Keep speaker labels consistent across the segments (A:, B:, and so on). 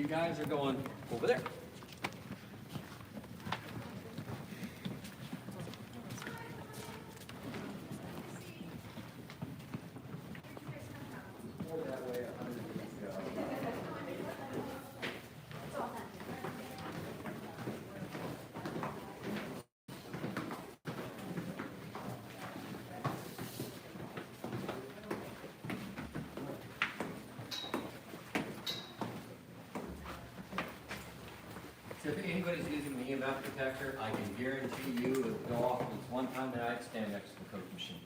A: You guys are going over there. So if anybody's using the EMF detector, I can guarantee you it will go off at least one time tonight, stand next to the Coke machine.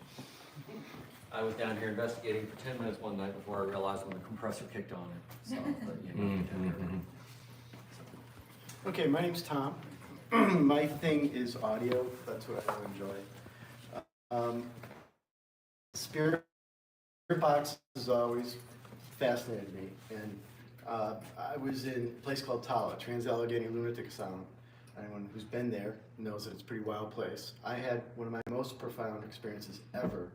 A: I was down here investigating for 10 minutes one night before I realized when the compressor kicked on it. So, the EMF detector.
B: Okay, my name's Tom. My thing is audio. That's what I really enjoy. Spirit box has always fascinated me, and I was in a place called Tala, Trans-Allegheny Lunatic Asylum. Anyone who's been there knows that it's a pretty wild place. I had one of my most profound experiences ever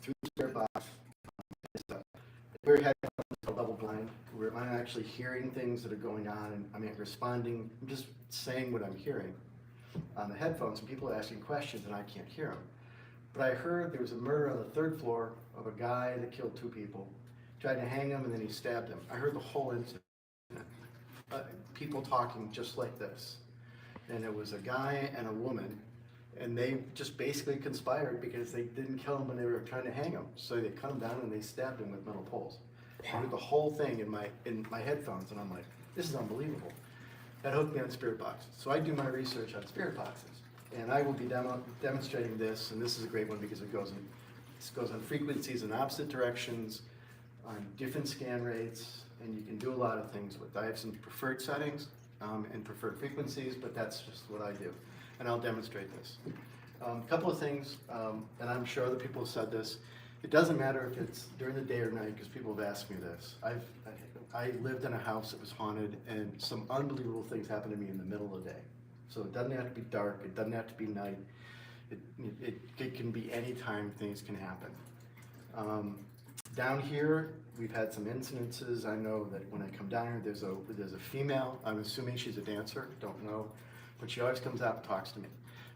B: through the spirit box. We're double blind, where I'm actually hearing things that are going on, and I'm responding. I'm just saying what I'm hearing on the headphones, and people are asking questions, and I can't hear them. But I heard there was a murder on the 3rd floor of a guy that killed 2 people. Tried to hang him, and then he stabbed him. I heard the whole incident. People talking just like this. And it was a guy and a woman, and they just basically conspired because they didn't kill him when they were trying to hang him. So they cut him down and they stabbed him with metal poles. I heard the whole thing in my headphones, and I'm like, this is unbelievable. That hooked me on spirit boxes. So I do my research on spirit boxes, and I will be demonstrating this, and this is a great one because it goes on frequencies in opposite directions, on different scan rates, and you can do a lot of things with it. I have some preferred settings and preferred frequencies, but that's just what I do, and I'll demonstrate this. A couple of things, and I'm sure other people have said this. It doesn't matter if it's during the day or night, because people have asked me this. I lived in a house that was haunted, and some unbelievable things happened to me in the middle of the day. So it doesn't have to be dark, it doesn't have to be night. It can be any time things can happen. Down here, we've had some incidences. I know that when I come down here, there's a female. I'm assuming she's a dancer, don't know, but she always comes out and talks to me.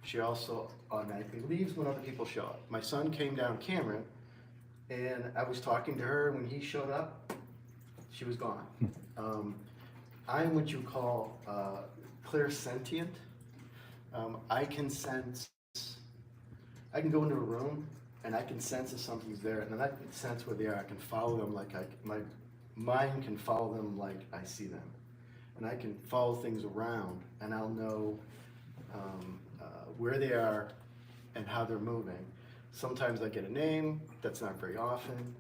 B: She also automatically leaves when other people show up. My son came down Cameron, and I was talking to her. When he showed up, she was gone. I'm what you call clairsentient. I can go into a room and I can sense if something's there, and then I can sense where they are. I can follow them like my mind can follow them like I see them. And I can follow things around, and I'll know where they are and how they're moving. Sometimes I get a name, that's not very often.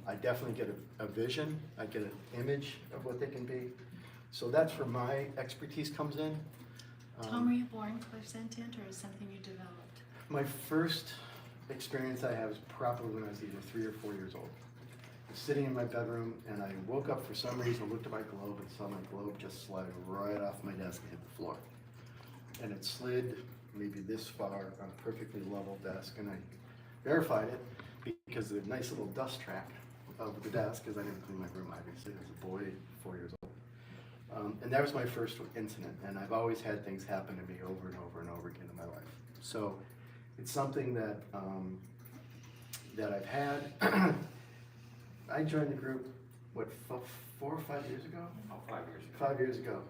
B: I definitely get a vision, I get an image of what they can be. So that's where my expertise comes in.
C: Tom, were you born clairsentient, or is something you developed?
B: My first experience I have is probably when I was either 3 or 4 years old. I was sitting in my bedroom, and I woke up for some reason, looked at my globe, and saw my globe just slide right off my desk and hit the floor. And it slid maybe this far on a perfectly level desk, and I verified it because of the nice little dust track of the desk, because I didn't clean my room, obviously, as a boy, 4 years old. And that was my first incident, and I've always had things happen to me over and over and over again in my life. So it's something that that I've had. I joined the group, what, 4 or 5 years ago?
A: Oh, 5 years ago.
B: 5 years ago.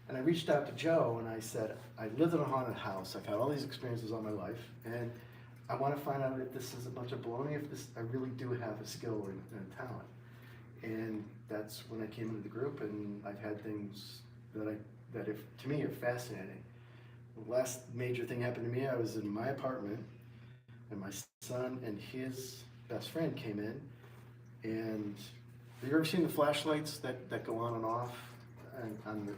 B: And I reached out to Joe and I said, I lived in a haunted house. I've had all these experiences all my life, and I want to find out if this is a bunch of baloney, if I really do have a skill and a talent. And that's when I came into the group, and I've had things that to me are fascinating. The last major thing happened to me, I was in my apartment, and my son and his best friend came in, and have you ever seen the flashlights that go on and off on the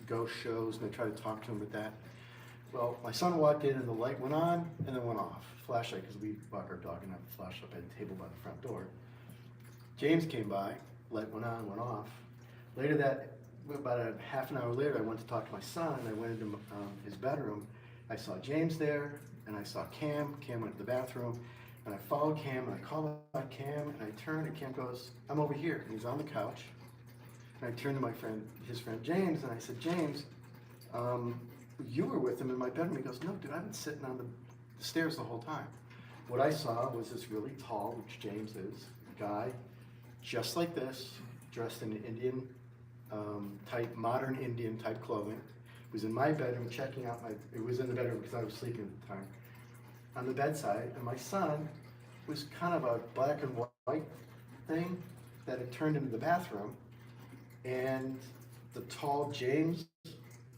B: ghost shows, and they try to talk to him with that? Well, my son walked in, and the light went on and then went off. Flashlight, because we walk our dog and have a flashlight by the table by the front door. James came by, light went on, went off. Later about a half an hour later, I went to talk to my son, and I went into his bedroom. I saw James there, and I saw Cam. Cam went to the bathroom, and I followed Cam, and I called out Cam, and I turned, and Cam goes, I'm over here. And he's on the couch, And I turned to my friend, his friend James, and I said, James, you were with him in my bedroom. He goes, no, dude, I've been sitting on the stairs the whole time. What I saw was this really tall, which James is, guy, just like this, dressed in Indian type, modern Indian type clothing. Was in my bedroom checking out it was in the bedroom because I was sleeping at the time, on the bedside, and my son was kind of a black and white thing that had turned into the bathroom, and the tall James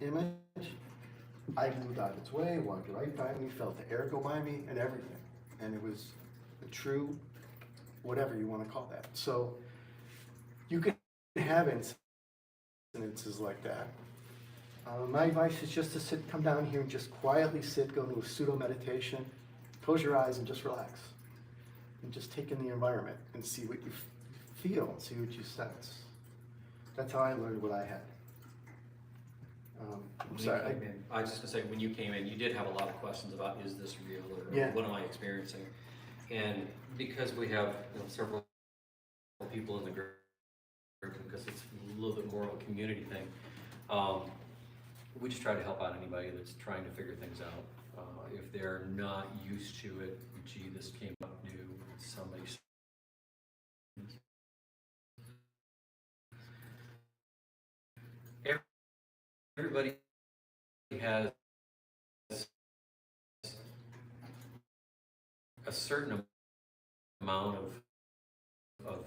B: image, I moved out of its way, walked right by me, felt the air go by me, and everything. And it was a true, whatever you want to call that. So you can have incidences like that. My advice is just to come down here and just quietly sit, go into a pseudo meditation, close your eyes and just relax. And just take in the environment and see what you feel, and see what you sense. That's how I learned what I had. Sorry.
A: I was just gonna say, when you came in, you did have a lot of questions about, is this real, or
B: Yeah.
A: what am I experiencing? And because we have several people in the group, because it's a little bit more of a community thing, we just try to help out anybody that's trying to figure things out. If they're not used to it, gee, this came up new, somebody. Everybody has a certain amount of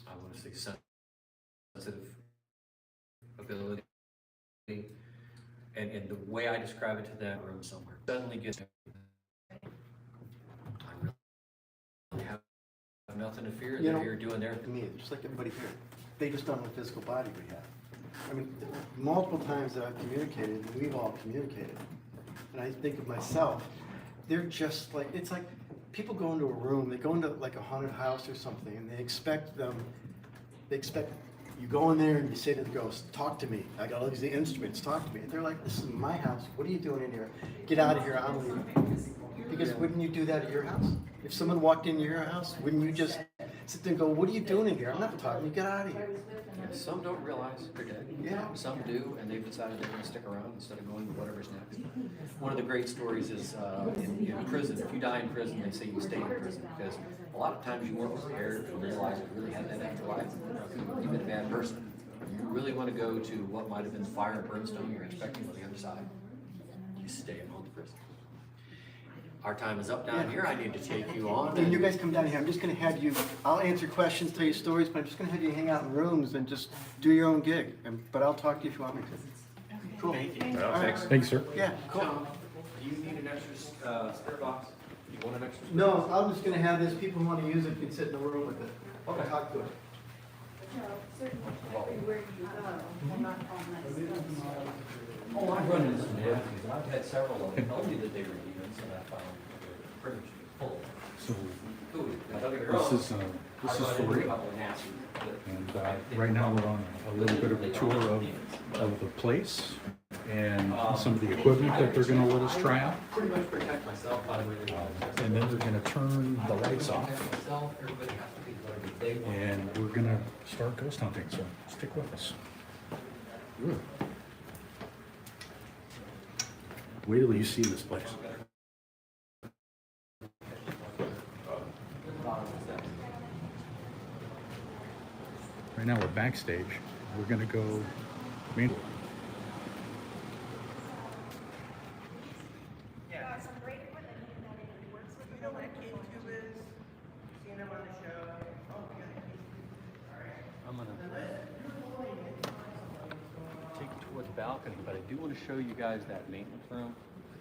A: I want to say sensitive ability, and the way I describe it to them, room somewhere suddenly gets, I really have nothing to fear. They're here doing their
B: To me, just like everybody here, they just don't have a physical body we have. I mean, multiple times that I've communicated, and we've all communicated, and I think of myself, they're just like, it's like people go into a room, they go into like a haunted house or something, and they expect you go in there and you say to the ghost, talk to me. I got all these instruments, talk to me. And they're like, this is my house. What are you doing in here? Get out of here, I'm leaving. Because wouldn't you do that at your house? If someone walked into your house, wouldn't you just sit there and go, what are you doing in here? I'm not talking, you get out of here.
A: Some don't realize they're dead.
B: Yeah.
A: Some do, and they've decided they're going to stick around instead of going to whatever's next. One of the great stories is in prison. If you die in prison, they say you stay in prison, because a lot of times you weren't prepared to realize you really had that afterlife. You've been a bad person. You really want to go to what might have been fire and brimstone you're expecting on the other side. You stay in home prison. Our time is up down here. I need to take you on.
B: When you guys come down here, I'm just gonna have you, I'll answer questions, tell you stories, but I'm just gonna have you hang out in rooms and just do your own gig. But I'll talk to you if you want me to. Cool.
A: Thank you.
B: All right.
D: Thanks, sir.
B: Yeah, cool.
A: Tom, do you need an extra spirit box? Do you want an extra?
B: No, I'm just gonna have this, people who wanna use it can sit in the room with it.
A: Okay.
B: Talk to it.
E: Everywhere you go, not on that stuff.
A: Oh, I've run into some napkins, and I've had several of them tell me that they were demons, and I found the pretty much full.
D: So
A: Food. Now, don't get me wrong,
D: this is
A: I run
D: for
A: into a
D: real.
A: couple of nasties, but
D: And
A: I think
D: right now we're on a little bit of a tour of the place and some of the equipment that they're gonna let us try out.
A: pretty much protect myself by the way they are.
D: And then they're gonna turn the lights off
A: Myself, everybody has to be whatever they want.
D: and we're gonna start ghost hunting, so stick with us. Ooh. Wait till you see this place. Right now we're backstage. We're gonna go main.
F: You know what a K tube is? Seen him on the show? Oh, we got a K tube.
A: I'm gonna take you towards the balcony, but I do want to show you guys that maintenance room,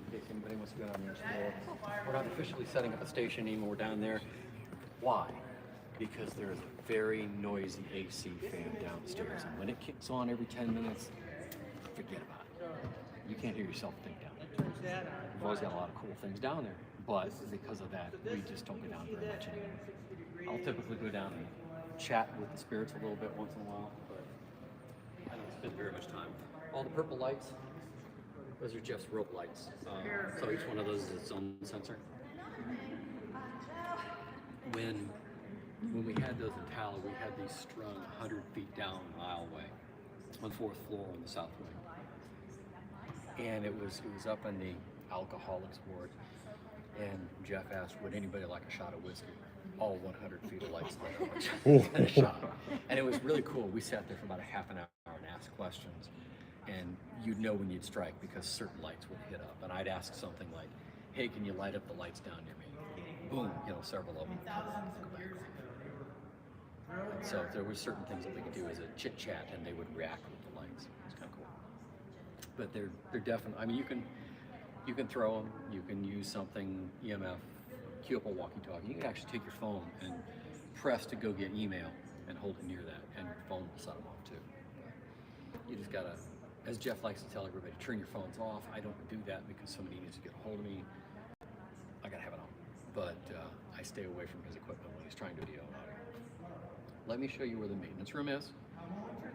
A: in case anybody wants to go down there and explore. We're not officially setting up a station anymore, we're down there. Why? Because there is a very noisy AC fan downstairs, and when it kicks on every 10 minutes, forget about it. You can't hear yourself think down there. We've always got a lot of cool things down there, but because of that, we just don't go down very much anymore. I'll typically go down and chat with the spirits a little bit once in a while, but I don't spend very much time. All the purple lights, those are Jeff's rope lights. So each one of those is its own sensor. When
G: when we had those in Tala, we had these strung 100 feet down an aisleway on the 4th floor on the south wing. And it was up in the alcoholics ward. And Jeff asked, would anybody like a shot of whiskey? All 100 feet of lights lit and a shot. And it was really cool. We sat there for about a half an hour and asked questions. And you'd know when you'd strike because certain lights would hit up. And I'd ask something like, hey, can you light up the lights down near me? Boom, several of them. And so there were certain things that we could do as a chit chat and they would react with the lights. It's kind of cool. But they're definitely, I mean, you can throw them, you can use something, EMF, queue up a walkie-talkie. You can actually take your phone and press to go get email and hold it near that, and your phone will set them off too. You just gotta, as Jeff likes to tell everybody, turn your phones off. I don't do that because somebody needs to get a hold of me. I gotta have it on. But I stay away from his equipment when he's trying to video and audio. Let me show you where the maintenance room is,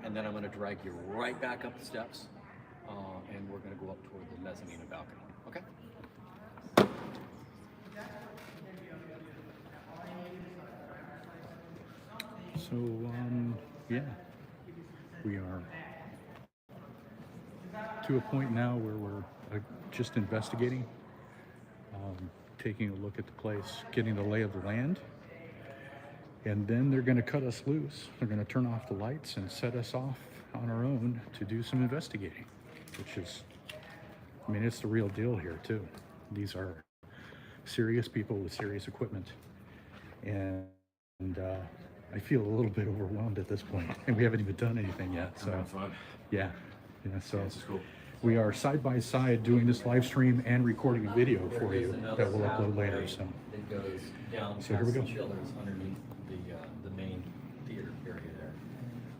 G: and then I'm gonna drag you right back up the steps, and we're gonna go up toward the mezzanine and balcony, okay?
D: So, yeah, we are to a point now where we're just investigating, taking a look at the place, getting the lay of the land, and then they're going to cut us loose. They're going to turn off the lights and set us off on our own to do some investigating, which is, I mean, it's the real deal here too. These are serious people with serious equipment, and I feel a little bit overwhelmed at this point, and we haven't even done anything yet. So,
H: fun.
D: yeah. So
H: This is cool.
D: we are side by side doing this live stream and recording a video for
A: There is
D: you
A: another
D: that we'll upload later.
A: pathway
D: So,
A: that goes down
D: So here we
A: past the
D: go.
A: chillers underneath the main theater area there.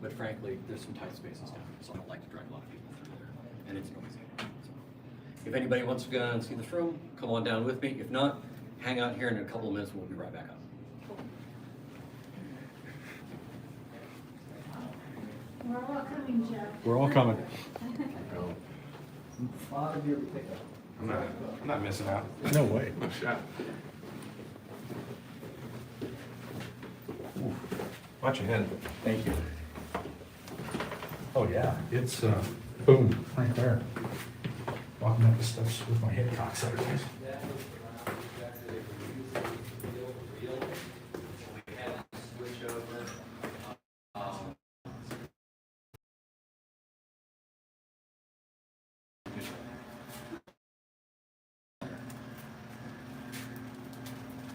A: But frankly, there's some tight spaces down here, so I don't like to drag a lot of people through there, and it's noisy. So, if anybody wants to go down and see this room, come on down with me. If not, hang out here in a couple of minutes, we'll be right back up.
E: We're all coming, Jeff.
D: we're all coming.
H: I'm not missing out.
D: No way.
H: No shot. Watch your head.
D: Thank you. Oh yeah, it's boom right there. Walking up the steps with my head cocked sideways.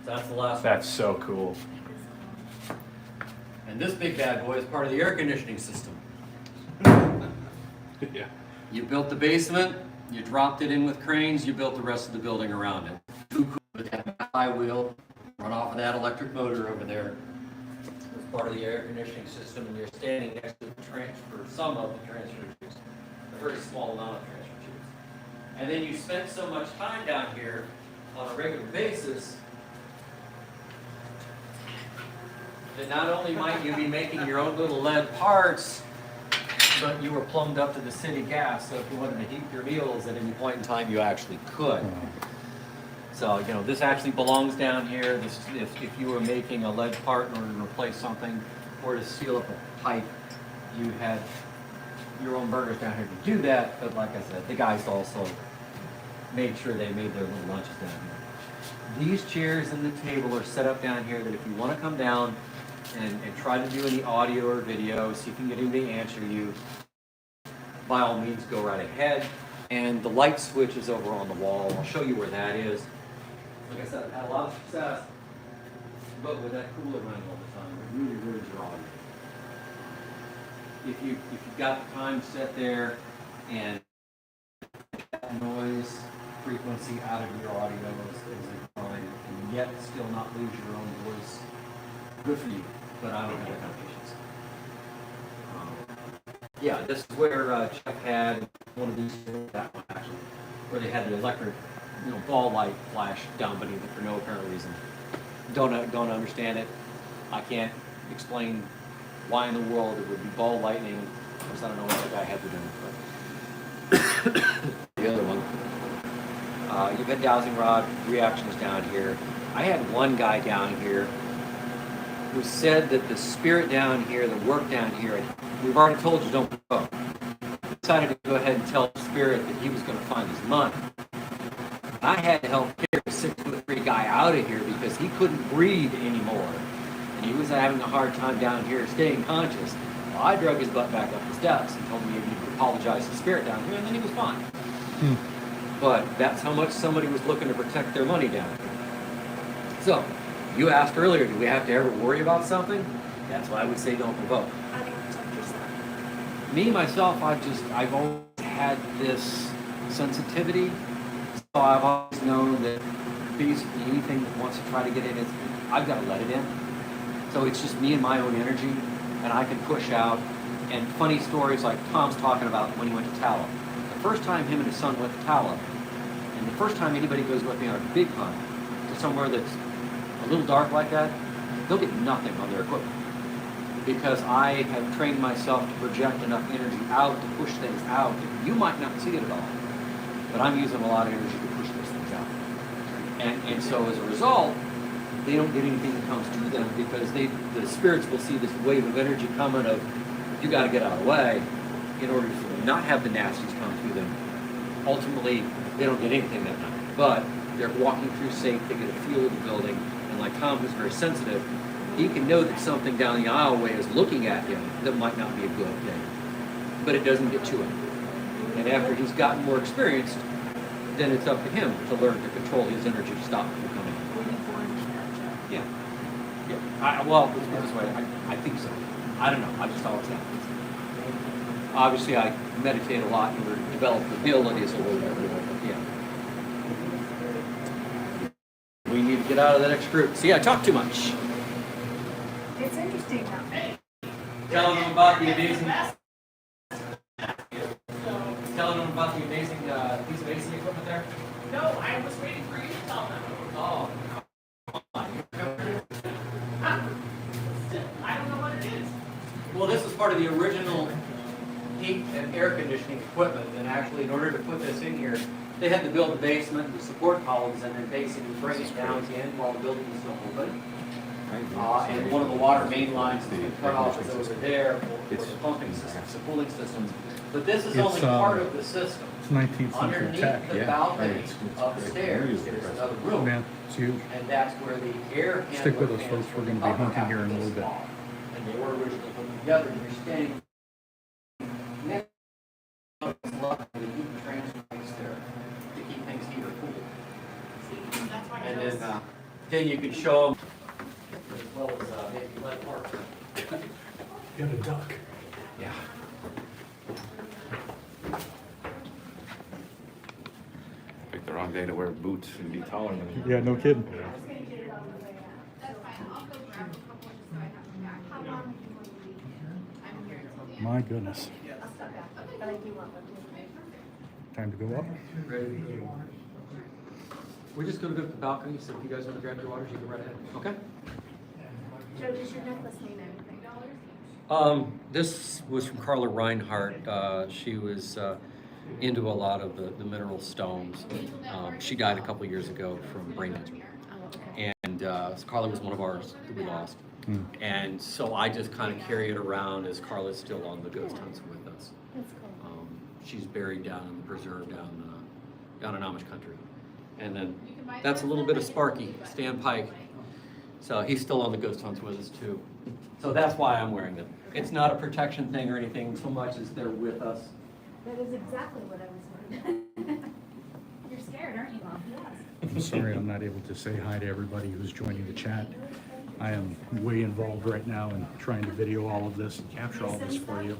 A: That's the last one.
H: That's so cool.
A: And this big bad boy is part of the air conditioning system.
H: Yeah.
A: You built the basement, you dropped it in with cranes, you built the rest of the building around it. Too cool with that high wheel, run off of that electric motor over there. It's part of the air conditioning system, and you're standing next to the transfer, some of the transfer tubes, a very small amount of transfer tubes. And then you spent so much time down here on a regular basis that not only might you be making your own little lead parts, but you were plumbed up to the city gas, so if you wanted to heat your meals at any point in time, you actually could. So, this actually belongs down here. This, if you were making a lead part in order to replace something or to seal up a pipe, you had your own burgers down here to do that, but like I said, the guys also made sure they made their little lunches down here. These chairs and the table are set up down here that if you want to come down and try to do any audio or video, see if you can get anybody to answer you, by all means go right ahead. And the light switch is over on the wall. I'll show you where that is. Like I said, I've had a lot of success, but with that cooler running all the time, it really, really draws you. If you've got the time set there and noise frequency out of your audio is fine, and yet still not lose your own voice, good for you, but I don't have that kind of patience. Yeah, this is where Jeff had one of these, that one actually, where they had the electric, ball light flash down beneath it for no apparent reason. Don't understand it. I can't explain why in the world it would be ball lightning. Of course, I don't know what the guy had to do. But the other one, you've had dowsing rod reactions down here. I had one guy down here was said that the spirit down here, the work down here, we've already told you don't go. He decided to go ahead and tell the spirit that he was going to find his money. I had to help carry a 6'3" guy out of here because he couldn't breathe anymore. And he was having a hard time down here staying conscious. Well, I drug his butt back up the steps and told him he would apologize to the spirit down here, and then he was fine. But that's how much somebody was looking to protect their money down here. So, you asked earlier, do we have to ever worry about something? That's why I would say don't provoke.
C: How do you protect yourself?
A: Me, myself, I've always had this sensitivity. So I've always known that basically anything that wants to try to get in, I've got to let it in. So it's just me and my own energy, and I can push out. And funny stories like Tom's talking about when he went to Tala. The first time him and his son went to Tala, and the first time anybody goes with me on a big hunt to somewhere that's a little dark like that, they'll get nothing on their equipment. Because I have trained myself to project enough energy out to push things out. You might not see it at all, but I'm using a lot of energy to push those things out. And so as a result, they don't get anything that comes to them because the spirits will see this wave of energy coming of, you got to get out of the way in order to not have the nasties come to them. Ultimately, they don't get anything that night. But they're walking through safe, they get a feel of the building, and like Tom, who's very sensitive, he can know that something down the aisleway is looking at him that might not be a good thing. But it doesn't get to him. And after he's gotten more experienced, then it's up to him to learn to control his energy to stop it from coming.
C: Were you born with that, Joe?
A: Yeah. Well, let's put it this way, I think so. I don't know, I just always have. Obviously, I meditate a lot in order to develop the abilities a little bit more, but yeah. We need to get out of that next group. See, I talk too much.
E: It's interesting though.
A: Telling them about the amazing piece of AC equipment there?
F: No, I was waiting for you to tell them.
A: Oh, come on.
F: I don't know what it is.
A: Well, this is part of the original heat and air conditioning equipment, and actually, in order to put this in here, they had to build the basement, the support columns, and then basically bring it down again while the building was still open. And one of the water main lines to cut off is over there for the pumping systems, the cooling systems. But this is only part of the system.
D: It's 19th century
A: Underneath
D: tech,
A: the
D: yeah.
A: balcony of the stairs, there's another room.
D: Man, it's huge.
A: And that's where the air
D: Stick with us,
A: handler
D: folks. We're
A: fans
D: gonna be
A: from the
D: hunting here in a
A: upper
D: little bit.
A: half of this and they were originally put together, and you're standing next to a lot of the heat transfer there to keep things heat or cool.
F: That's why
A: And
F: I was.
A: then you can show them as well as maybe let work.
D: Got a duck.
A: Yeah.
H: Picked the wrong day to wear boots and be taller than him.
D: Yeah, no kidding. My goodness. Time to go up.
A: Ready to go. We're just gonna go to the balcony, so if you guys wanna grab your waters, you go right ahead, okay?
C: Joe, does your necklace mean anything?
A: This was from Carla Reinhardt. She was into a lot of the mineral stones. She died a couple years ago from brain cancer.
C: Oh, okay.
A: And so Carla was one of ours that we lost.
D: Mm.
A: And so I just kind of carry it around as Carla's still on the ghost hunts with us.
C: That's cool.
A: She's buried down in the preserve down in Amish country. And then that's a little bit of Sparky, Stan Pike. So he's still on the ghost hunts with us too. So that's why I'm wearing them. It's not a protection thing or anything so much as they're with us.
E: That is exactly what I was wondering.
C: You're scared, aren't you, Mom?
E: Yes.
D: I'm sorry I'm not able to say hi to everybody who's joining the chat. I am way involved right now in trying to video all of this and capture all this for you.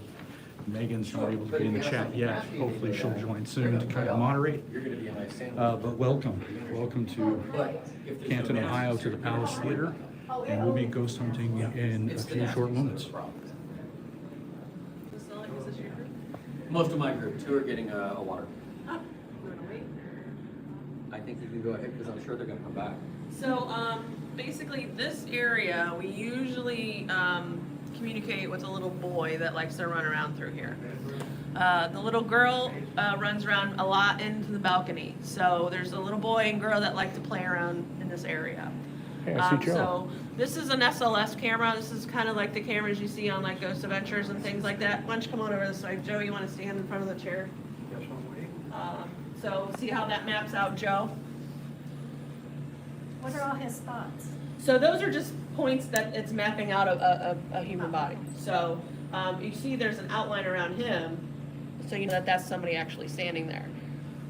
D: Megan's not able to be in the chat yet. Hopefully she'll join soon to kind of moderate.
A: You're gonna be a nice sandwich.
D: But welcome to Canton, Ohio, to the Palace Theater. And we'll be ghost hunting in a few short moments.
A: Most of my group, 2 are getting a water. I think you can go ahead because I'm sure they're gonna come back.
F: So, basically this area, we usually, communicate with a little boy that likes to run around through here. The little girl, runs around a lot into the balcony. So there's a little boy and girl that like to play around in this area.
D: Hey, I see Joe.
F: So this is an SLS camera. This is kind of like the cameras you see on like Ghost Adventures and things like that. Why don't you come on over this way? Joe, you want to stand in front of the chair? So see how that maps out, Joe?
E: What are all his thoughts?
F: So those are just points that it's mapping out of a human body. So you see there's an outline around him, so you know that that's somebody actually standing there.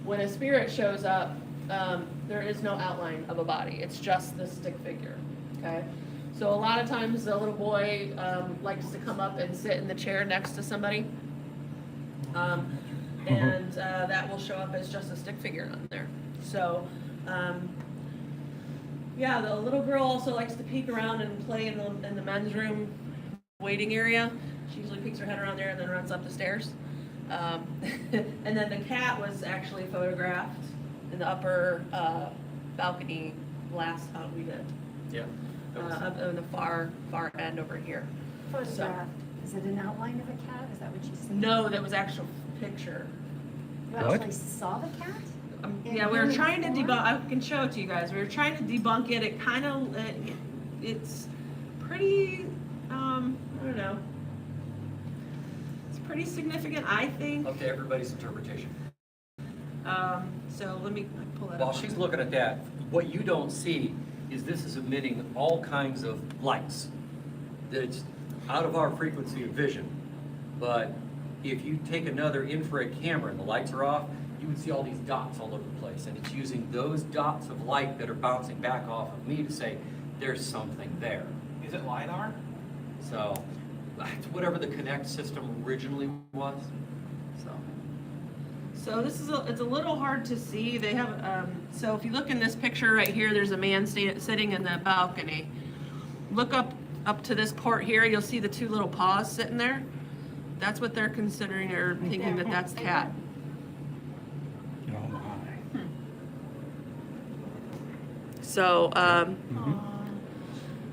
F: When a spirit shows up, there is no outline of a body. It's just the stick figure, okay? So a lot of times the little boy likes to come up and sit in the chair next to somebody. And that will show up as just a stick figure on there. So, yeah, the little girl also likes to peek around and play in the men's room waiting area. She usually peeks her head around there and then runs up the stairs. And then the cat was actually photographed in the upper balcony last hunt we did.
G: Yeah.
F: Up in the far end over here.
E: Photograph. Is it an outline of a cat? Is that what you said?
F: No, that was actual picture.
E: You
D: What?
E: actually saw the cat?
F: Yeah, we were trying to debunk. I can show it to you guys. We were trying to debunk it. It kind of, it's pretty. I don't know. It's pretty significant, I think.
G: Up to everybody's interpretation.
F: So let me pull that
G: While
F: up.
G: she's looking at that, what you don't see is this is emitting all kinds of lights. That's out of our frequency of vision. But if you take another infrared camera and the lights are off, you would see all these dots all over the place. And it's using those dots of light that are bouncing back off of me to say, there's something there.
I: Is it LiDAR?
G: So, it's whatever the Connect system originally was.
F: So this is it's a little hard to see. They have so if you look in this picture right here, there's a man sitting in the balcony. Look up to this port here. You'll see the two little paws sitting there. That's what they're considering or thinking that that's cat.
D: Oh my.
F: So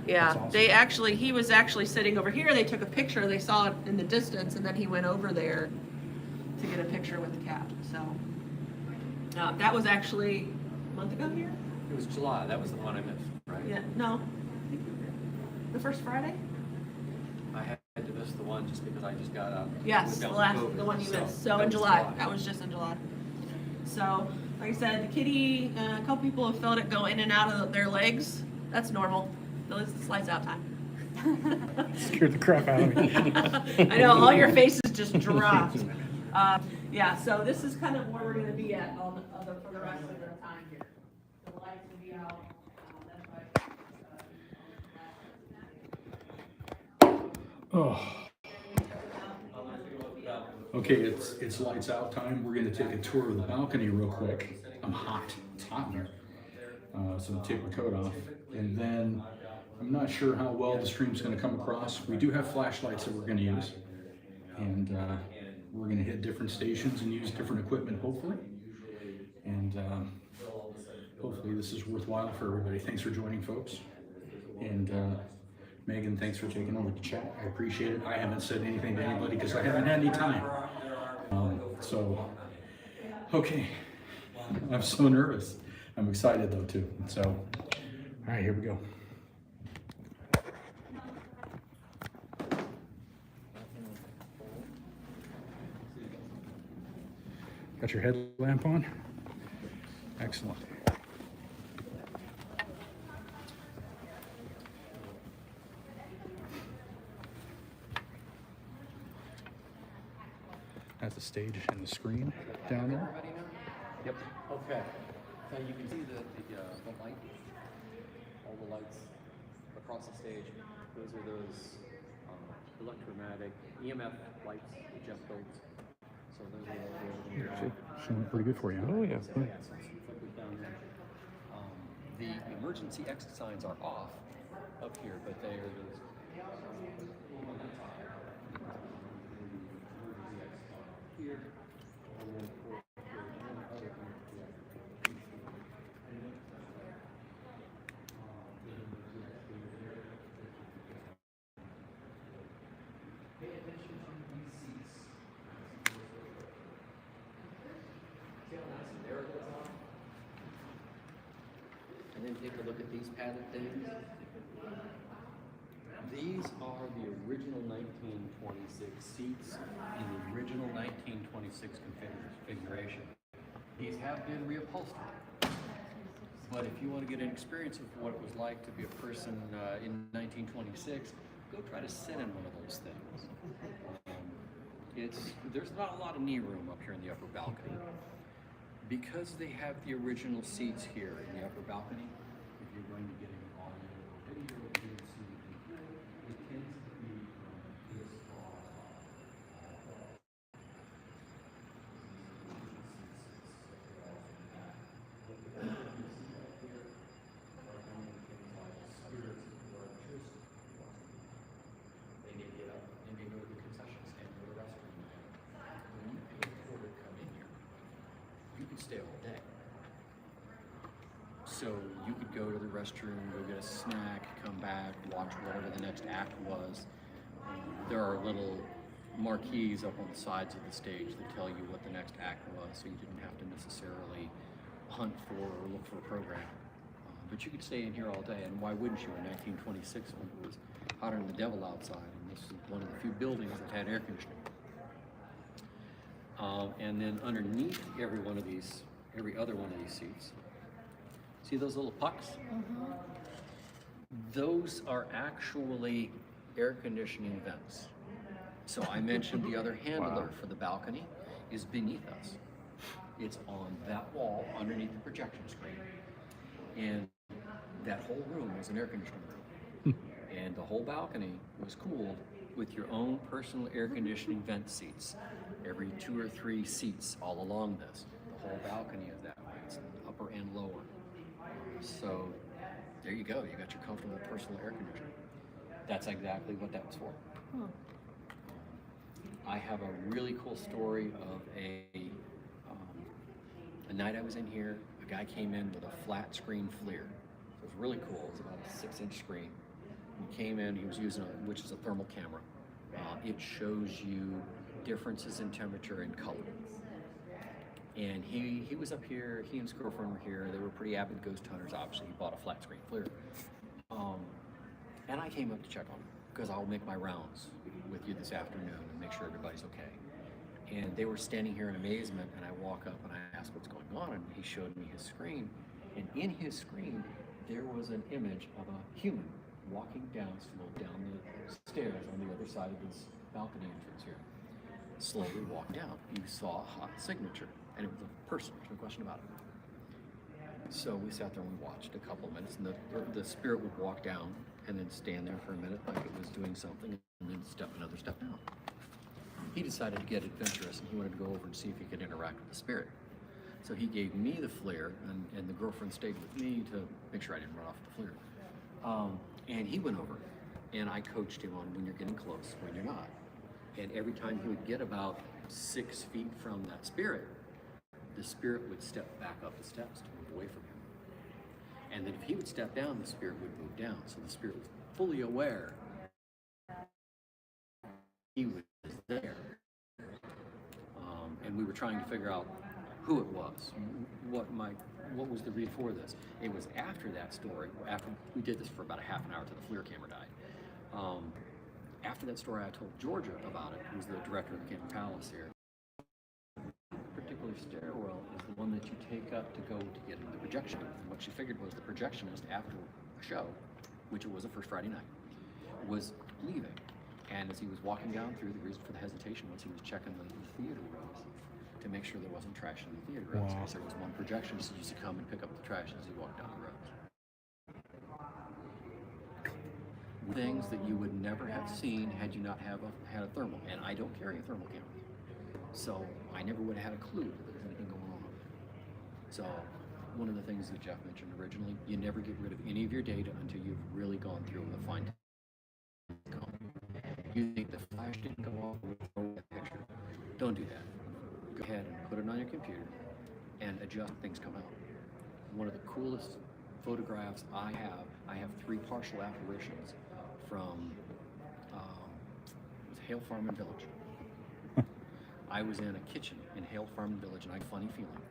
F: yeah,
D: That's awesome.
F: he was actually sitting over here. They took a picture. They saw it in the distance, and then he went over there to get a picture with the cat. So that was actually a month ago here.
G: It was July, that was the one I missed, right?
F: Yeah, no, the first Friday.
G: I had to miss the one just because I just got out.
F: Yes,
G: down
F: the
G: with COVID,
F: one you missed. So
G: that
F: in
G: was
F: July, that was just in July. So, like I said, the kitty, a couple people have felt it go in and out of their legs. That's normal. It's lights out time.
D: Scared the crap out of me.
F: I know, all your faces just dropped. Yeah, so this is kind of where we're gonna be at for the rest of the time here. The lights will be out.
D: Oh. Okay, it's lights out time. We're gonna take a tour of the balcony real quick. I'm hot. It's hot in here. So I'll take my coat off, and then I'm not sure how well the stream's gonna come across. We do have flashlights that we're gonna use, and we're gonna hit different stations and use different equipment, hopefully. And hopefully this is worthwhile for everybody. Thanks for joining, folks. And Megan, thanks for taking over the chat. I appreciate it. I haven't said anything to anybody because I haven't had any time. Okay. I'm so nervous. I'm excited though too. So, all right, here we go. Got your headlamp on? Excellent. That's the stage and the screen down there.
G: Yep. Okay. Now you can see the light, all the lights across the stage. Those are those electromagnetic EMF lights that Jeff built. So those are all
D: Showing pretty good for you. Huh? Oh yeah.
G: The emergency exit signs are off up here, but they are those. Here. And and take a look at these padded things? These are the original 1926 seats in the original 1926 configuration. These have been reupholstered. But if you want to get an experience of what it was like to be a person in 1926, go try to sit in one of those things. There's not a lot of knee room up here in the upper balcony. Because they have the original seats here in the upper balcony, if you're going to get an audio or video, you can see it tends to be this far. They may get up, they may go to the concession stand or the restroom. When you pay for to come in here, you could stay all day. So you could go to the restroom, go get a snack, come back, watch whatever the next act was. There are little marquees up on the sides of the stage that tell you what the next act was, so you didn't have to necessarily hunt for or look for a program. But you could stay in here all day, and why wouldn't you in 1926 when it was hotter than the devil outside, and this is one of the few buildings that had air conditioning. And then underneath every other one of these seats, see those little pucks?
C: Mm-hmm.
G: Those are actually air conditioning vents. So I mentioned the other handler for the balcony is beneath us. It's on that wall underneath the projection screen. And that whole room was an air conditioning room. And the whole balcony was cooled with your own personal air conditioning vent seats. Every 2 or 3 seats all along this. The whole balcony is that way. It's upper and lower. So there you go. You got your comfortable personal air conditioning. That's exactly what that was for. I have a really cool story of a night I was in here. A guy came in with a flat screen FLIR. It was really cool. It was about a 6-inch screen. He came in. He was using which is a thermal camera. It shows you differences in temperature and color. And he was up here, he and his girlfriend were here. They were pretty avid ghost hunters, obviously. He bought a flat screen FLIR. And I came up to check on him because I'll make my rounds with you this afternoon and make sure everybody's okay. And they were standing here in amazement, and I walk up and I ask what's going on, and he showed me his screen. And in his screen, there was an image of a human walking down the stairs on the other side of this balcony entrance here. Slowly walked down. You saw a hot signature, and it was a person, there's no question about it. So we sat there and we watched a couple of minutes, and the spirit would walk down and then stand there for a minute like it was doing something, and then another step down. He decided to get adventurous, and he wanted to go over and see if he could interact with the spirit. So he gave me the FLIR, and the girlfriend stayed with me to make sure I didn't run off the FLIR. And he went over, and I coached him on when you're getting close, when you're not. And every time he would get about 6 feet from that spirit, the spirit would step back up the steps to move away from him. And then if he would step down, the spirit would move down. So the spirit was fully aware he was there. And we were trying to figure out who it was, what was the reason for this. It was after that story, after we did this for about a half an hour till the FLIR camera died. After that story, I told Georgia about it, who's the director of the Canton Palace here. The particular stairwell is the one that you take up to go to get into the projection. And what she figured was the projectionist, after a show, which it was the first Friday night, was leaving. And as he was walking down through, the reason for the hesitation was he was checking the theater rows to make sure there wasn't trash in the theater rows.
D: Wow.
G: Because there was one projectionist who used to come and pick up the trash as he walked down the rows. Things that you would never have seen had you not had a thermal, and I don't carry a thermal camera, so I never would have had a clue that there was anything going on over there. So one of the things that Jeff mentioned originally, you never get rid of any of your data until you've really gone through with a fine comb. You think the flash didn't go off with a picture? Don't do that. Go ahead and put it on your computer and adjust things come out. One of the coolest photographs I have 3 partial apparitions from it was Hale Farm Village. I was in a kitchen in Hale Farm Village, and I had a funny feeling.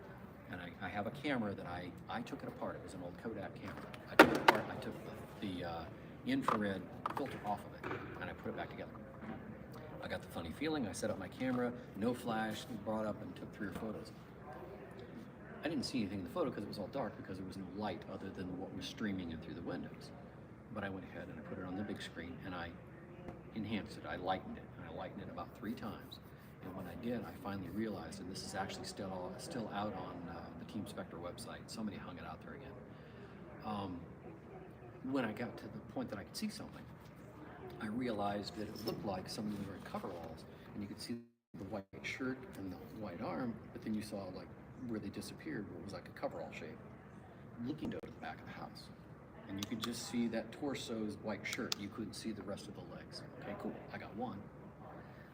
G: And I have a camera that I took it apart. It was an old Kodak camera. I took it apart, I took the infrared filter off of it, and I put it back together. I got the funny feeling, I set up my camera, no flash, brought up and took 3 or 4 photos. I didn't see anything in the photo because it was all dark, because there was no light other than what was streaming in through the windows. But I went ahead and I put it on the big screen and I enhanced it, I lightened it, and I lightened it about 3 times. And when I did, I finally realized, and this is actually still out on the Team Spectre website, somebody hung it out there again. When I got to the point that I could see something, I realized that it looked like somebody was wearing coveralls, and you could see the white shirt and the white arm, but then you saw like where they disappeared, where it was like a coverall shape, looking over the back of the house. And you could just see that torso's white shirt. You couldn't see the rest of the legs. Okay, cool, I got one.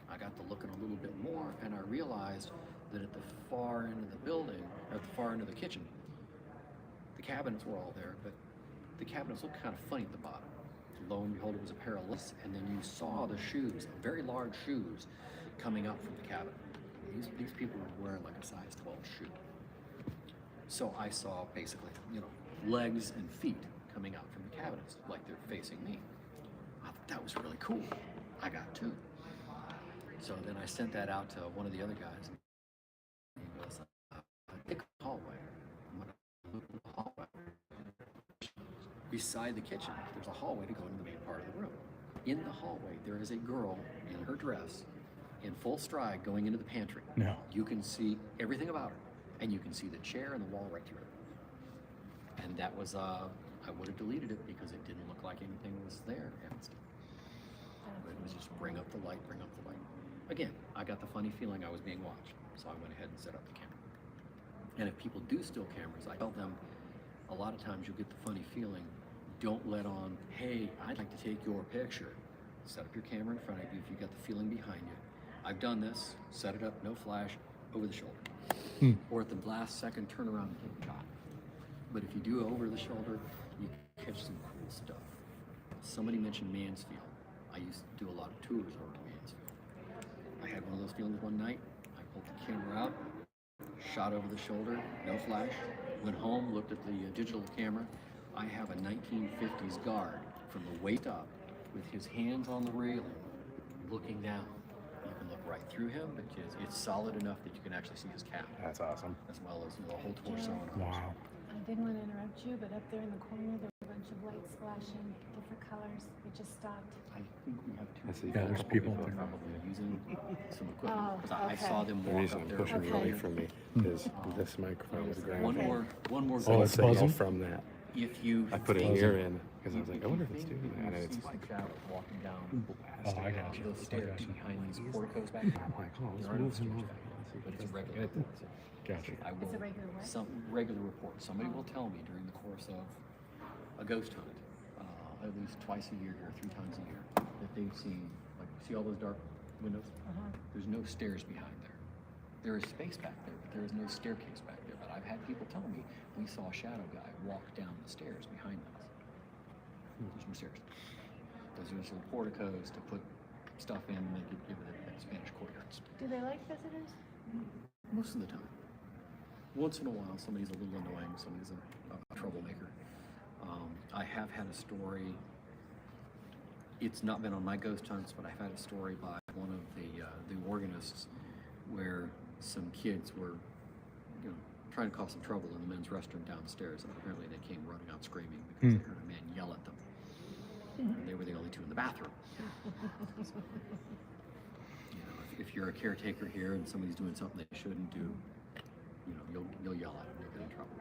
G: I got to looking a little bit more, and I realized that at the far end of the building, or at the far end of the kitchen, the cabinets were all there, but the cabinets looked kind of funny at the bottom. Lo and behold, it was a pair of lists, and then you saw the shoes, very large shoes, coming up from the cabinet. These people were wearing like a size 12 shoe. So I saw basically, legs and feet coming out from the cabinets, like they're facing me. I thought that was really cool. I got 2. So then I sent that out to one of the other guys. He goes, "Take a hallway." I'm gonna look in the hallway. Beside the kitchen, there's a hallway to go into the main part of the room. In the hallway, there is a girl in her dress, in full stride, going into the pantry.
D: No.
G: You can see everything about her, and you can see the chair and the wall right through her. And that was, I would have deleted it because it didn't look like anything was there. But it was just bring up the light, bring up the light. Again, I got the funny feeling I was being watched, so I went ahead and set up the camera. And if people do steal cameras, I tell them, a lot of times you'll get the funny feeling, don't let on, hey, I'd like to take your picture. Set up your camera in front of you if you got the feeling behind you. I've done this, set it up, no flash, over the shoulder. Or at the last second, turn around and take a shot. But if you do it over the shoulder, you catch some cool stuff. Somebody mentioned Mansfield. I used to do a lot of tours over to Mansfield. I had one of those feelings one night. I pulled the camera out, shot over the shoulder, no flash, went home, looked at the digital camera. I have a 1950s guard from the waist up with his hands on the railing, looking down. You can look right through him, but it's solid enough that you can actually see his cap.
I: That's awesome.
G: As well as the whole torso and arms.
D: Wow.
E: I didn't want to interrupt you, but up there in the corner, there were a bunch of lights flashing, different colors. We just stopped.
G: I think we have
I: I see.
G: two.
D: Yeah, there's people
G: who are
D: there.
G: probably using some equipment.
E: Oh,
G: 'Cause I
E: okay.
G: saw them
I: The
G: walk
I: reason
G: up
I: I'm
G: there.
I: pushing
E: Okay.
I: away from me is this microphone was
G: One
I: grounded.
G: more
D: Oh,
I: So
D: it's
I: it's signal
D: buzzing?
I: from that.
G: If you
I: I put an
G: think-
I: ear in because I was like, I
G: you
I: wonder if it's
G: think
I: doing
G: that
I: that, and
G: you
I: it's
G: see some
I: like
G: shadows walking down
D: Oh, I got you.
G: those
D: I
G: stairs
D: got you.
G: behind these porticos back there.
I: I'm like, oh, let's
G: There are no
I: move him
G: stairs
I: over.
G: back there,
I: Let's see if
G: but
I: he
G: it's a
I: does
G: regular
I: that.
G: report.
D: Gotcha.
G: I will,
E: It's a regular what?
G: some regular report. Somebody will tell me during the course of a ghost hunt, at least twice a year or 3 times a year, that they've seen, like, see all those dark windows? There's no stairs behind there. There is space back there, but there is no staircase back there. But I've had people tell me, we saw a shadow guy walk down the stairs behind us. There's no stairs. Those are just porticos to put stuff in and make it give it that Spanish courtyard.
E: Do they like visitors?
G: Most of the time. Once in a while, somebody's a little annoying, somebody's a troublemaker. I have had a story, it's not been on my ghost hunts, but I've had a story by one of the organists where some kids were, trying to cause some trouble in the men's restroom downstairs, and apparently they came running out screaming because they heard a man yell at them. And they were the only 2 in the bathroom. If you're a caretaker here and somebody's doing something they shouldn't do, you'll yell at them, you'll get in trouble.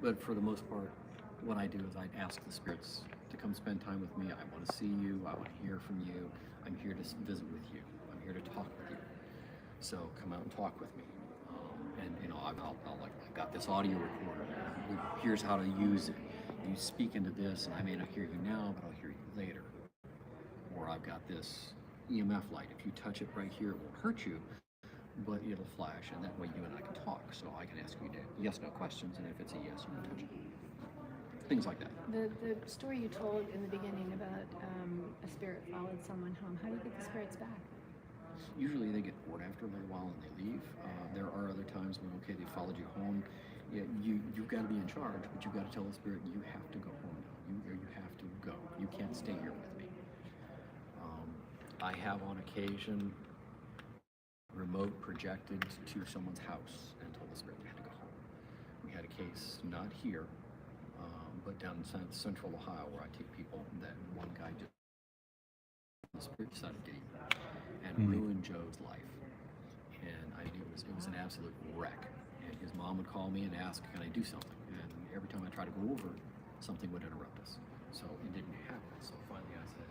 G: But for the most part, what I do is I ask the spirits to come spend time with me. I want to see you. I want to hear from you. I'm here to visit with you. I'm here to talk with you. So come out and talk with me. And I've got this audio recorder. Here's how to use it. You speak into this, and I may not hear you now, but I'll hear you later. Or I've got this EMF light. If you touch it right here, it won't hurt you, but it'll flash, and that way you and I can talk. So I can ask you yes/no questions, and if it's a yes, you can touch it. Things like that.
E: The story you told in the beginning about a spirit followed someone home, how do you get the spirits back?
G: Usually they get bored after a little while and they leave. There are other times when, okay, they followed you home. Yeah, you've got to be in charge, but you've got to tell the spirit, you have to go home now. You have to go. You can't stay here with me. I have on occasion remote projected to someone's house and told the spirit they had to go home. We had a case not here, but down in central Ohio where I take people, that one guy just, the spirit decided to leave and ruin Joe's life. And it was an absolute wreck. And his mom would call me and ask, can I do something? And every time I tried to go over, something would interrupt us. So it didn't happen. So finally I said,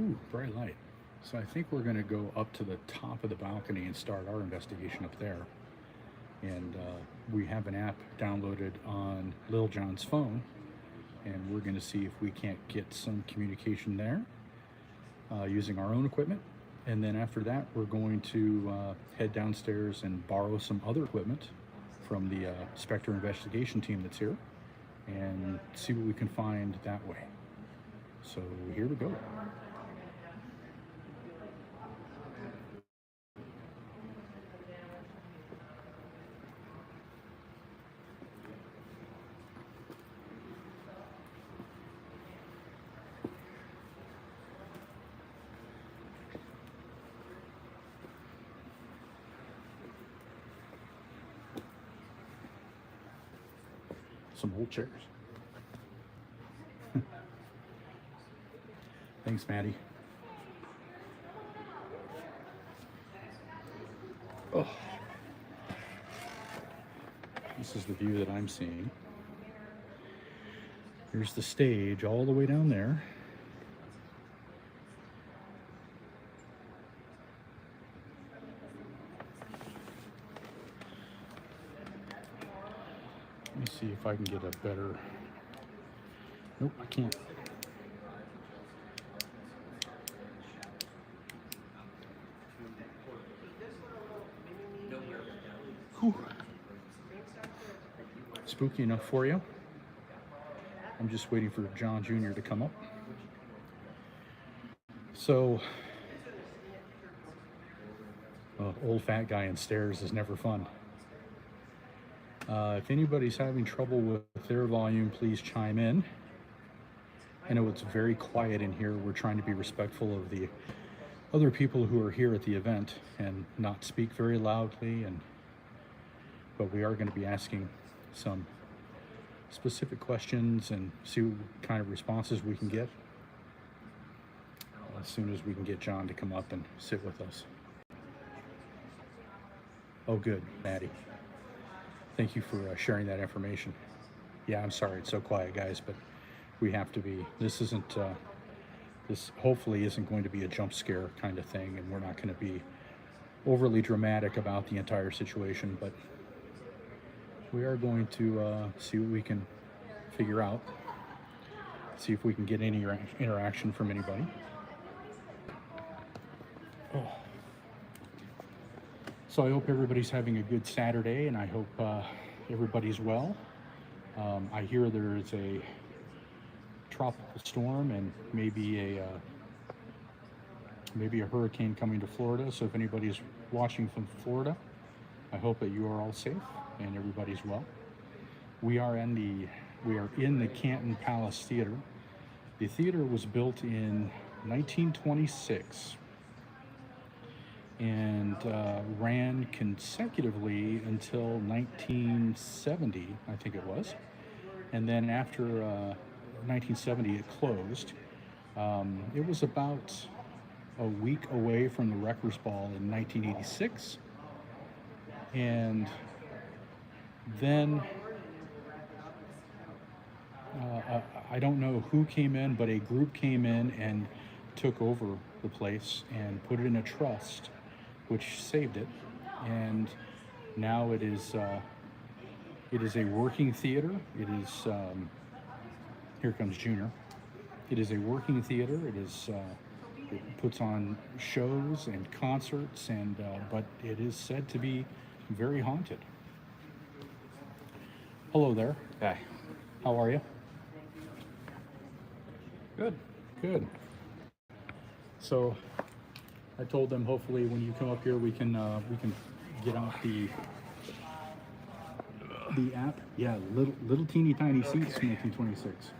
D: Ooh, bright light. So I think we're going to go up to the top of the balcony and start our investigation up there. And we have an app downloaded on Lil John's phone, and we're going to see if we can't get some communication there using our own equipment. And then after that, we're going to head downstairs and borrow some other equipment from the Spectre investigation team that's here and see what we can find that way. So here we go. Some old chairs. Thanks, Maddie. Oh. This is the view that I'm seeing. Here's the stage all the way down there. Let me see if I can get a better... Nope, I can't. Whew. Spooky enough for you. I'm just waiting for John Jr. to come up. So, old fat guy in stairs is never fun. If anybody's having trouble with their volume, please chime in. I know it's very quiet in here. We're trying to be respectful of the other people who are here at the event and not speak very loudly, but we are going to be asking some specific questions and see what kind of responses we can get as soon as we can get John to come up and sit with us. Oh, good, Maddie. Thank you for sharing that information. Yeah, I'm sorry it's so quiet, guys, but we have to be. This isn't, this hopefully isn't going to be a jump scare kind of thing, and we're not going to be overly dramatic about the entire situation, but we are going to see what we can figure out, see if we can get any interaction from anybody. Oh. So I hope everybody's having a good Saturday, and I hope everybody's well. I hear there is a tropical storm and maybe a hurricane coming to Florida. So if anybody's watching from Florida, I hope that you are all safe and everybody's well. We are in the Canton Palace Theater. The theater was built in 1926 and ran consecutively until 1970, I think it was. And then after 1970, it closed. It was about a week away from the Wreckers Ball in 1986. And then I don't know who came in, but a group came in and took over the place and put it in a trust, which saved it. And now it is a working theater. It is, here comes Junior. It is a working theater. It is. It puts on shows and concerts, and but it is said to be very haunted. Hello there.
I: Hi.
D: How are you?
I: Good.
D: Good. So, I told them hopefully when you come up here we can get out the app. Yeah, little teeny tiny seats, 1926.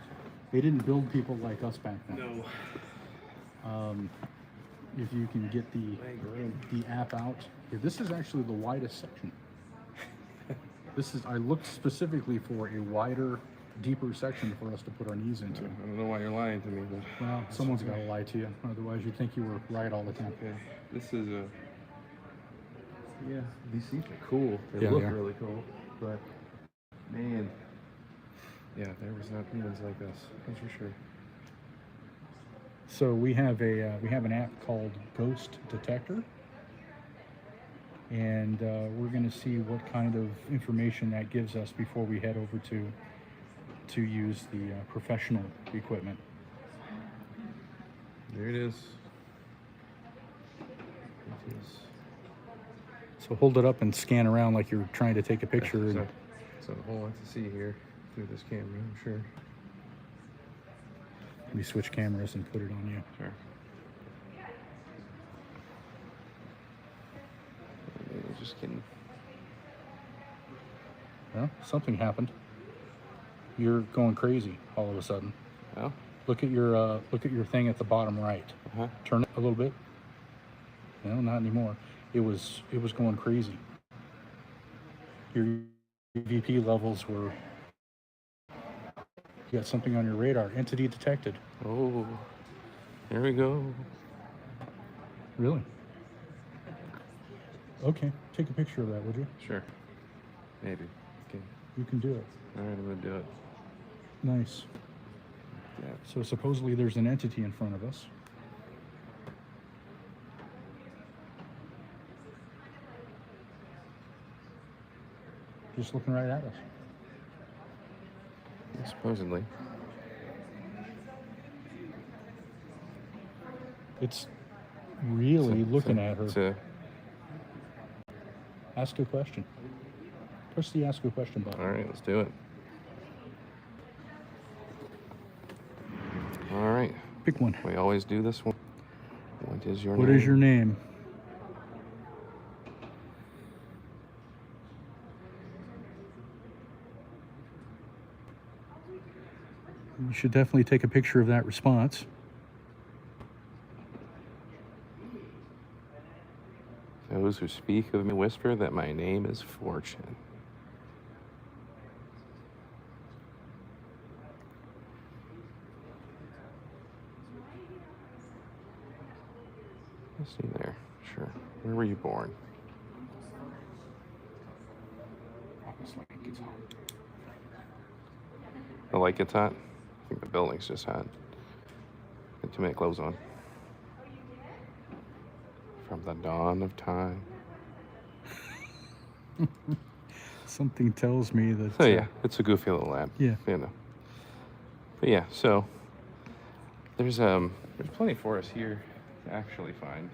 D: They didn't build people like us back then.
I: No.
D: If you can get the app out, yeah, this is actually the widest section. I looked specifically for a wider, deeper section for us to put our knees into.
I: I don't know why you're lying to me, but
D: Well, someone's got to lie to you, otherwise you'd think you were right all the time.
I: okay. This is a. Yeah, these seats are cool. They
D: Yeah,
I: look
D: they are.
I: really cool, but man, yeah, there was not humans like us. That's for sure.
D: So we have an app called Ghost Detector, and we're going to see what kind of information that gives us before we head over to use the professional equipment.
I: There it is. It is.
D: So hold it up and scan around like you're trying to take a picture.
I: So a whole lot to see here through this camera, I'm sure.
D: Let me switch cameras and put it on you.
I: Sure. Just kidding.
D: Well, something happened. You're going crazy all of a sudden.
I: Oh.
D: Look at your thing at the bottom right.
I: Uh-huh.
D: Turn it a little bit. No, not anymore. It was going crazy. Your VP levels were. You got something on your radar. Entity detected.
I: Oh. There we go.
D: Really? Okay. Take a picture of that, would you?
I: Sure. Maybe. Okay.
D: You can do it.
I: All right, I'm gonna do it.
D: Nice.
I: Yeah.
D: So supposedly there's an entity in front of us. Just looking right at us.
I: Supposedly.
D: It's really looking at her.
I: It's a,
D: Ask a question. Push the ask a question button.
I: all right, let's do it. All right.
D: Pick one.
I: We always do this one. What is your
D: What
I: name?
D: is your name? You should definitely take a picture of that response.
I: Those who speak of me whisper that my name is Fortune. Let's see there. Sure. Where were you born? The light gets hot? I think the building's just hot. Got too many clothes on. From the dawn of time.
D: Something tells me that.
I: So yeah, it's a goofy little app.
D: Yeah.
I: You know. But yeah, so there's plenty for us here to actually find,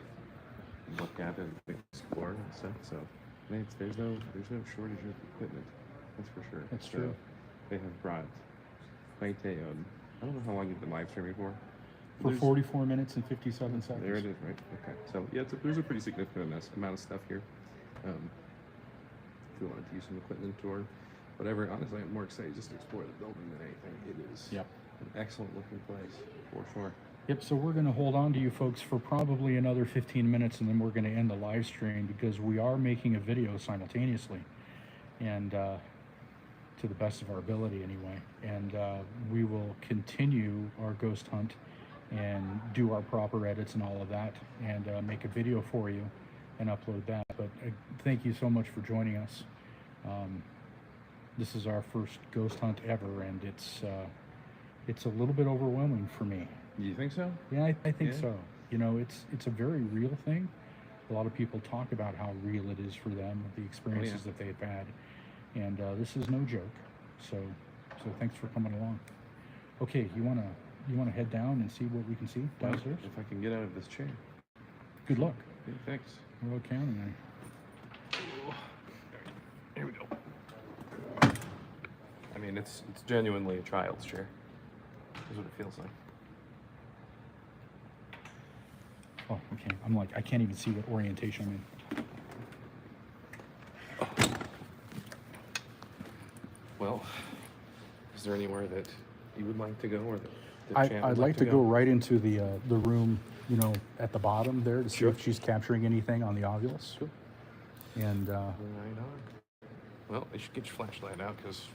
I: look at and explore and stuff. So there's no shortage of equipment. That's for sure.
D: That's
I: So
D: true.
I: they have brought quite a I don't know how long you've been live streaming for.
D: For
I: There's-
D: 44 minutes and 57 seconds.
I: There it is, right? Okay. So yeah, there's a pretty significant amount of stuff here. If you wanted to use some equipment or whatever, honestly, I'm more excited just to explore the building than anything. It is
D: Yep.
I: an excellent looking place for sure.
D: Yep, so we're going to hold on to you folks for probably another 15 minutes and then we're going to end the live stream because we are making a video simultaneously and to the best of our ability anyway. And we will continue our ghost hunt and do our proper edits and all of that and make a video for you and upload that. But thank you so much for joining us. This is our first ghost hunt ever and it's a little bit overwhelming for me.
I: You think so?
D: Yeah, I think
I: Yeah.
D: so. You know, it's a very real thing. A lot of people talk about how real it is for them, the experiences that they've had, and this is no joke. So thanks for coming along. Okay, you want to you want to head down and see what we can see downstairs?
I: If I can get out of this chair.
D: Good luck.
I: Yeah, thanks.
D: We're all counting on you.
I: Here we go. I mean, it's genuinely a child's chair. Is what it feels like.
D: Oh, okay. I'm like, I can't even see what orientation I'm in.
I: Well, is there anywhere that you would like to go, or that Jan
D: I'd
I: would
D: like to go right into the room, you know, at the bottom there to see
I: Sure.
D: if she's capturing anything on the ovules.
I: Sure.
D: And
I: Right on. Well, you should get your flashlight out because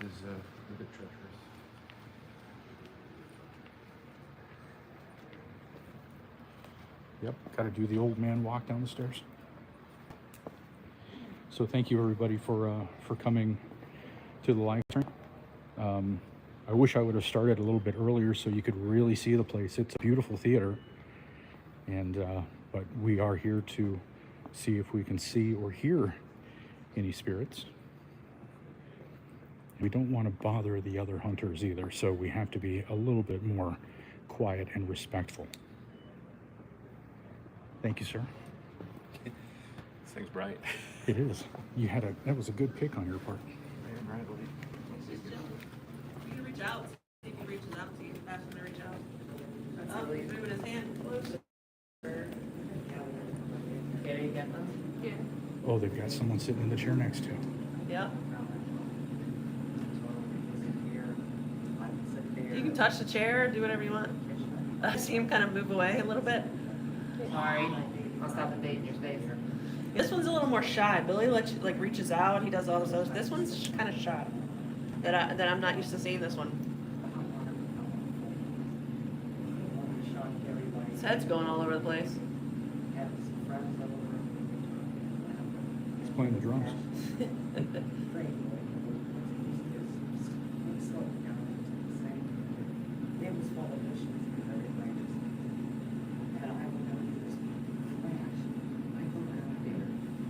I: it's a bit treacherous.
D: yep, got to do the old man walk down the stairs. So thank you everybody for coming to the live stream. I wish I would have started a little bit earlier so you could really see the place. It's a beautiful theater, and but we are here to see if we can see or hear any spirits. We don't want to bother the other hunters either, so we have to be a little bit more quiet and respectful. Thank you, sir.
I: This thing's bright.
D: It is. That was a good pick on your part.
I: Man, brightly.
F: You can reach out, see if he reaches out to you, ask him to reach out. Oh, he's moving his hand closer.
A: Can you get them?
F: Yeah.
D: Oh, they've got someone sitting in the chair next to him.
F: Yep. You can touch the chair, do whatever you want. I see him kind of move away a little bit.
J: Sorry, I'll stop invading your space.
F: This one's a little more shy. Billy reaches out. He does all this. This one's kind of shy. That I'm not used to seeing this one. His head's going all over the place.
D: He's playing the drums.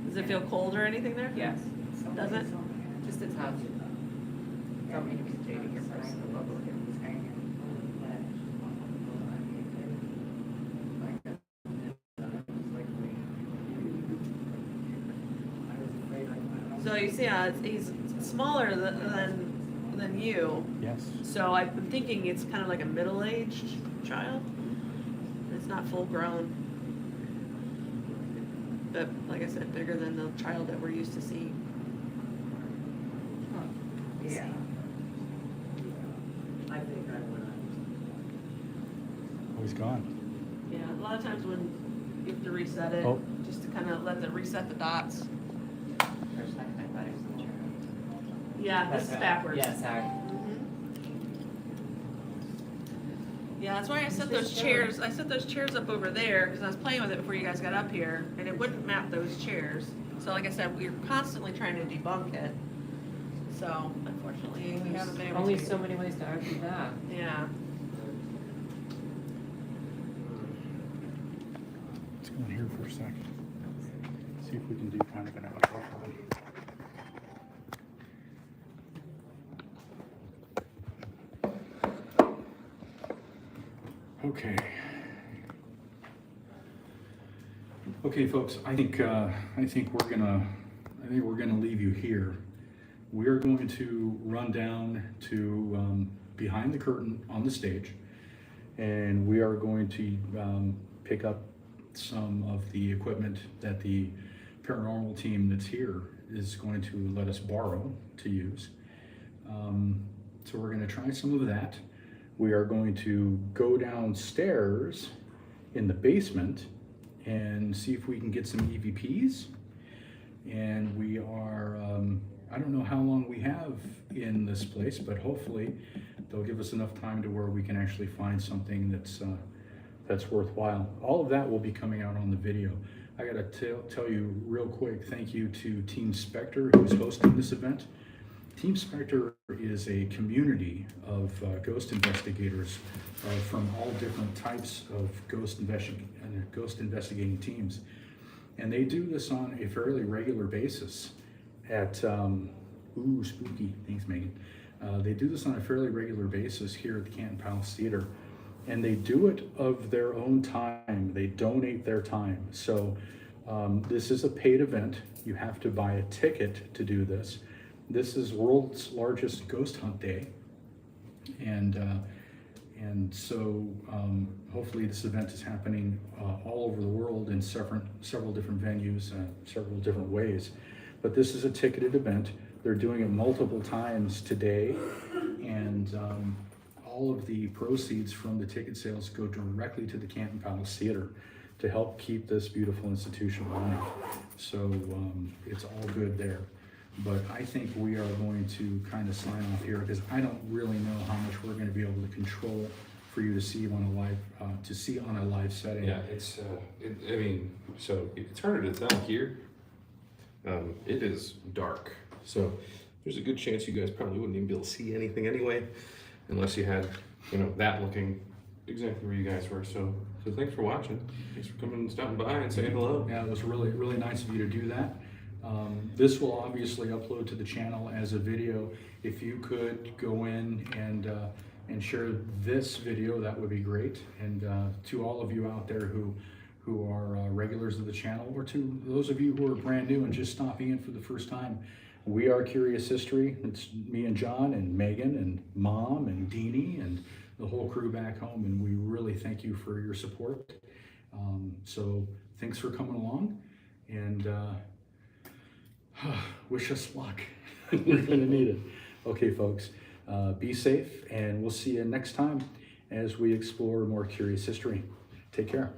F: Does it feel cold or anything there?
J: Yes.
F: Does it?
J: Just a touch. Don't mean to be shady here, but I love
F: So you see, he's smaller than you.
D: Yes.
F: So I'm thinking it's kind of like a middle-aged child. It's not full grown. But like I said, bigger than the child that we're used to seeing.
J: Yeah.
D: Oh, he's gone.
F: Yeah, a lot of times when you have to reset it,
D: Oh.
F: just to kind of reset the dots.
J: For a second, I thought it was the chair.
F: Yeah, this is backwards.
J: Yeah, sorry.
F: Yeah, that's why I set those chairs. I set those chairs up over there because I was playing with it before you guys got up here, and it wouldn't map those chairs. So, like I said, we're constantly trying to debunk it. So, unfortunately, we haven't been able
J: Only
F: to.
J: so many ways to argue that.
F: Yeah.
D: Let's go in here for a second. See if we can do kind of an outro. Okay. Okay, folks. I think we're gonna leave you here. We are going to run down to behind the curtain on the stage, and we are going to pick up some of the equipment that the paranormal team that's here is going to let us borrow to use. So we're going to try some of that. We are going to go downstairs in the basement and see if we can get some EVPs. And we are, I don't know how long we have in this place, but hopefully they'll give us enough time to where we can actually find something that's worthwhile. All of that will be coming out on the video. I gotta tell you real quick, thank you to Team Spectre, who's hosting this event. Team Spectre is a community of ghost investigators from all different types of ghost investigating teams. And they do this on a fairly regular basis at, ooh, spooky, thanks Megan, They do this on a fairly regular basis here at the Canton Palace Theater, and they do it of their own time. They donate their time. So this is a paid event. You have to buy a ticket to do this. This is world's largest ghost hunt day, and so hopefully this event is happening all over the world in several different venues, several different ways. But this is a ticketed event. They're doing it multiple times today, and all of the proceeds from the ticket sales go directly to the Canton Palace Theater to help keep this beautiful institution running. So it's all good there. But I think we are going to kind of sign off here because I don't really know how much we're going to be able to control for you to see on a live setting.
I: Yeah, it's I mean, so it's harder to tell here. It is dark, so there's a good chance you guys probably wouldn't even be able to see anything anyway, unless you had, you know, that looking exactly where you guys were. So thanks for watching. Thanks for coming and stopping by and saying hello.
D: Yeah, it was really nice of you to do that. This will obviously upload to the channel as a video. If you could go in and share this video, that would be great. And to all of you out there who are regulars of the channel, or to those of you who are brand new and just stopping in for the first time, we are Curious History. It's me and John and Megan and Mom and Deanie and the whole crew back home, and we really thank you for your support. So thanks for coming along, and wish us luck. We're gonna need it. Okay, folks, be safe, and we'll see you next time as we explore more Curious History. Take care.